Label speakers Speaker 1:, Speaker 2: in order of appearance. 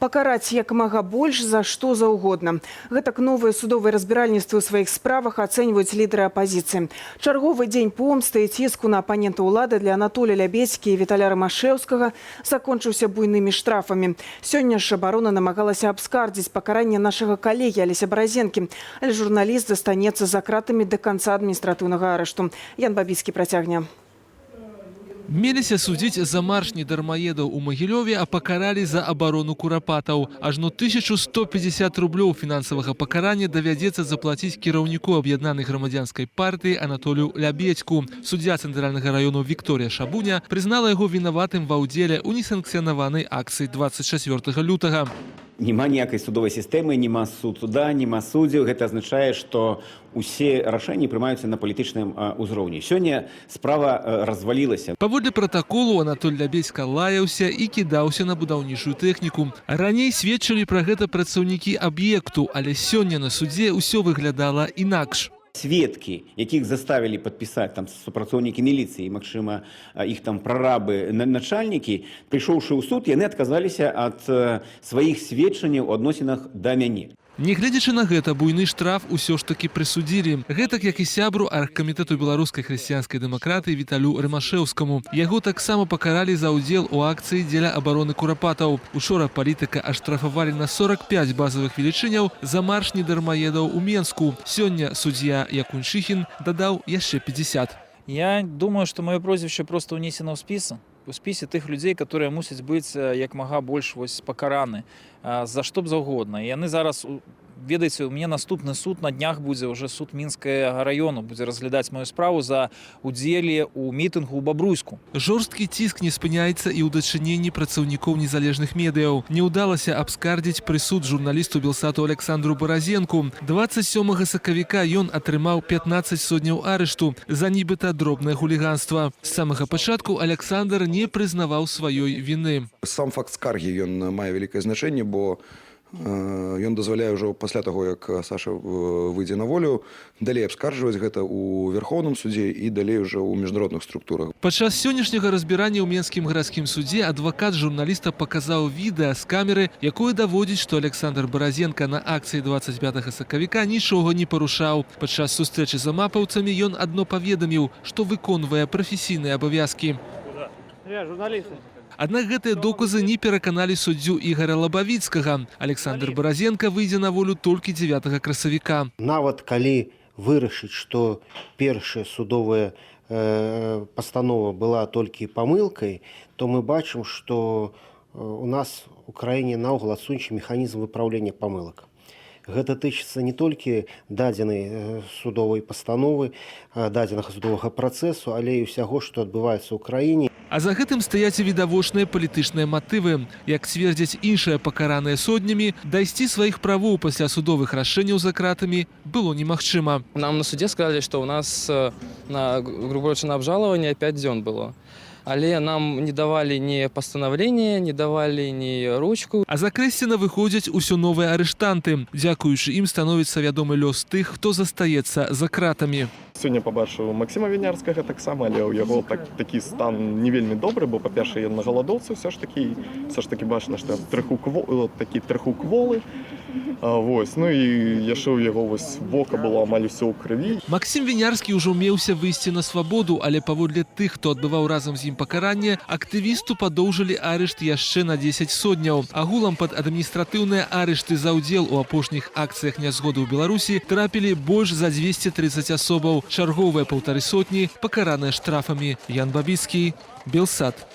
Speaker 1: Пакараць як мага больш за што заўгодна. Гэтак новыя судовыя разбіральніцтвы ў сваіх справах ацэньваюць лідары апазіцыі. Чарговы дзень помсты і ціску на апанента ўлады для Анатолія Лябедзькі і Віталя Рымашэўскага закончыўся буйнымі штрафамі. Сёння ж абарона намагалася абскардзіць пакаранне нашага калегі Алеся Баразенкі, але журналіст застанецца за кратамі да канца адміністратыўнага арышту. Ян Бабіцкі працягне.
Speaker 2: Меліся судзіць за марш недармаедаў у Магілёве, а пакаралі за абарону курапатаў. Ажно 1150 рублёў фінансавага пакарання давядзецца заплаціць кіраўніку аб'яднанай грамадзянскай партыі Анатолію Лябедзьку. Суддзя цэнтральнага раёну Вікторія Шабуня прызнала яго вінаватым ва ўдзеле ў несанкцыянаванай акцыі 24 лютага.
Speaker 3: Нема ніякай судовай сістэмы, нема суда, нема суддзяў. Гэта азначае, што усе рашэнні прымаюцца на палітычным узроўні. Сёння справа развалілася.
Speaker 2: Паводле пратаколу Анатоль Лябедзька лаяўся і кідаўся на будаўнічую тэхніку. Раней сведчылі пра гэта працаўнікі аб'екту, але сёння на судзе ўсё выглядала інакш.
Speaker 3: Сведкі, якіх заставілі падпісаць там супрацоўнікі міліцыі, магчыма, іх там прарабы, начальнікі, прыйшоўшы ў суд, яны адказаліся ад сваіх сведчанняў у адносінах да мяне.
Speaker 2: Нягледзячы на гэта, буйны штраф усё ж такі прысудзілі. Гэтак, як і сябру аргкамітэту беларускай хрысціянскай дэмакратыі Віталю Рымашэўскаму. Яго таксама пакаралі за ўдзел у акцыі дзеля абароны курапатаў. Учора палітыка аштрафавалі на 45 базавых велічыняў за марш недармаедаў у Менску. Сёння суддзя Якунчыхін дадаў яшчэ 50.
Speaker 4: Я думаю, что мое прозвище просто унесено у спісе тых людзей, которые мусяць быць як мага больш пакараны за што б заўгодна. І яны зараз, ведаеце, у мяне наступны суд на днях будзе, уже суд Мінскага раёну будзе разглядаць мою справу за удзеле ў мітынгу ў Бабруйску.
Speaker 2: Жорсткі ціск не спыняецца і ў дачыненні працаўнікоў незалежных медыяў. Не ўдалася абскардзіць прысуд журналісту Белсату Александру Баразенку. 27 сакавіка ён атрымаў 15 сотняў арышту за нібыта дробнае хуліганства. З самага пачатку Александр не прызнаваў сваёй віны.
Speaker 5: Сам факт скаргі ён мае вялікае значэнне, бо ён дазваляе ўжо пасля таго, як Саша выйдзе на волю, далей абскарджваць гэта ў Верхоўным судзе і далей уже ў міжнародных структурах.
Speaker 2: Падчас сённяшняга разбірання ў Менскім гарадскім судзе адвакат журналіста паказаў відэа з камеры, якое даводзіць, што Александр Баразенка на акцыі 25 сакавіка нічога не парушаў. Падчас сустрэчы з амапаўцамі ён адно паведаміў, што выконвае прафесійныя абавязкі. Аднак гэтыя доказы не пераканалі суддзю Ігара Лабавіцкага. Александр Баразенка выйдзе на волю толькі 9 красавіка.
Speaker 6: Нават калі вырашыць, што першая судовая пастанова была толькі памылкай, то мы бачым, што у нас у краіне наогул адсутнічае механізм выпраўлення памылак. Гэта тычыцца не толькі дадзенай судовай пастановы, дадзенага судовага працэсу, але і ўсяго, што адбываецца ў краіне.
Speaker 2: А за гэтым стаяць відавочныя палітычныя матывы. Як цвердзяць іншыя пакараныя сотнямі, дайсці сваіх правоў пасля судовых рашэнняў за кратамі было немагчыма.
Speaker 7: Нам на суде сказали, что у нас, грубо говоря, на обжалование 5 дзён было. Але нам не давалі ні пастанаўлення, не давалі ні ручку.
Speaker 2: А за Крэсціна выходзяць усё новыя арыштанты. Дзякуючы ім становіцца вядомы лёс тых, хто застаецца за кратамі.
Speaker 8: Сёння пабачыў Максіма Вінярскага таксама, але ў яго такі стан не вельмі добры, бо, па-перше, ён на галадоўцы ўсё ж такі бачна, што такі трыху кволы. Ну і яшчэ ў яго вока было амаль усё ў крыві.
Speaker 2: Максім Вінярскі ўжо меўся выйсці на свабоду, але паводле тых, хто адбываў разам з ім пакаранне, актывісту падоўжылі арышт яшчэ на 10 сотняў. Агулам пад адміністратыўныя арышты за ўдзел у апошніх акцыях нязгоды ў Беларусі трапілі больш за 230 асобаў. Чарговыя 1,5 сотні пакараныя штрафамі. Ян Бабіцкі, Белсат.